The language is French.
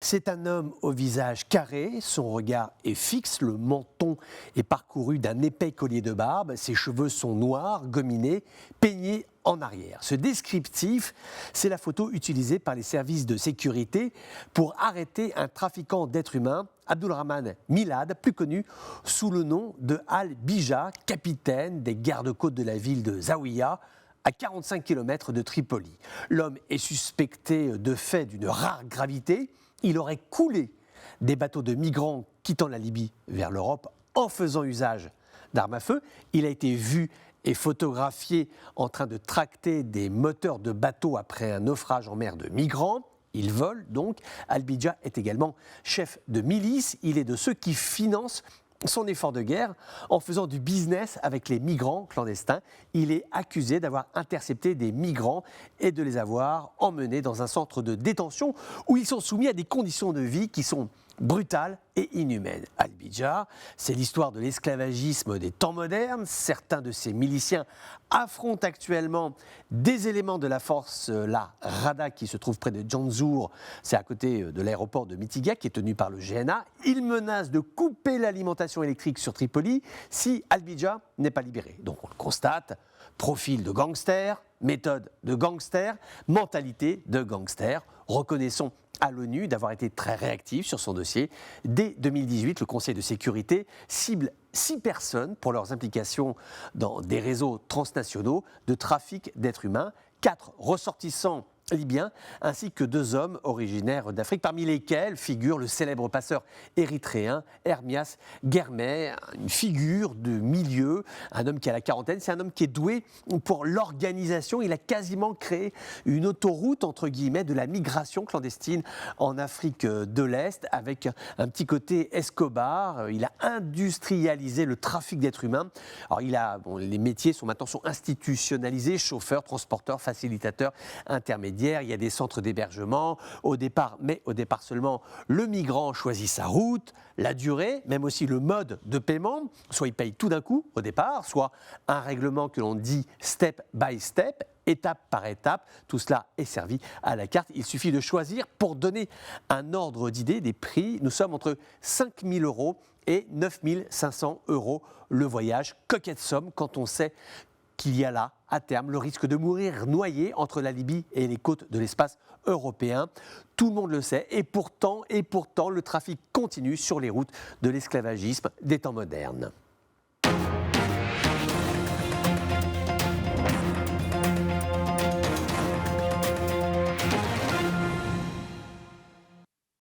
C'est un homme au visage carré, son regard est fixe, le menton est parcouru d'un épais collier de barbe, ses cheveux sont noirs, gominés, peignés en arrière. Ce descriptif, c'est la photo utilisée par les services de sécurité pour arrêter un trafiquant d'êtres humains, Abdulrahman Milad, plus connu sous le nom de Al-Bija, capitaine des gardes-côtes de la ville de Zawiya, à 45 km de Tripoli. L'homme est suspecté de faits d'une rare gravité. Il aurait coulé des bateaux de migrants quittant la Libye vers l'Europe en faisant usage d'armes à feu. Il a été vu et photographié en train de tracter des moteurs de bateaux après un naufrage en mer de migrants. Il vole donc. Al-Bija est également chef de milice. Il est de ceux qui financent son effort de guerre en faisant du business avec les migrants clandestins. Il est accusé d'avoir intercepté des migrants et de les avoir emmenés dans un centre de détention où ils sont soumis à des conditions de vie qui sont brutales et inhumaines. Al-Bija, c'est l'histoire de l'esclavagisme des temps modernes. Certains de ces miliciens affrontent actuellement des éléments de la force, la Rada, qui se trouve près de Djanzour, c'est à côté de l'aéroport de Mitiga, qui est tenu par le GNA. Ils menacent de couper l'alimentation électrique sur Tripoli si Al-Bija n'est pas libéré. Donc on le constate, profil de gangster, méthode de gangster, mentalité de gangster. Reconnaissons à l'ONU d'avoir été très réactif sur son dossier. Dès 2018, le Conseil de sécurité cible 6 personnes pour leurs implications dans des réseaux transnationaux de trafic d'êtres humains, 4 ressortissants libyens, ainsi que 2 hommes originaires d'Afrique, parmi lesquels figure le célèbre passeur érythréen Ermias Germay, une figure de milieu, un homme qui a la quarantaine, c'est un homme qui est doué pour l'organisation. Il a quasiment créé une autoroute, entre guillemets, de la migration clandestine en Afrique de l'Est, avec un petit côté Escobar. Il a industrialisé le trafic d'êtres humains. Alors les métiers sont maintenant institutionnalisés, chauffeurs, transporteurs, facilitateurs, intermédiaires. Il y a des centres d'hébergement. Au départ seulement, le migrant choisit sa route, la durée, même aussi le mode de paiement. Soit il paye tout d'un coup au départ, soit un règlement que l'on dit step by step, étape par étape. Tout cela est servi à la carte. Il suffit de choisir. Pour donner un ordre d'idée des prix, nous sommes entre 5 000 € et 9 500 € le voyage. Coquette somme quand on sait qu'il y a là, à terme, le risque de mourir noyé entre la Libye et les côtes de l'espace européen. Tout le monde le sait, et pourtant, le trafic continue sur les routes de l'esclavagisme des temps modernes.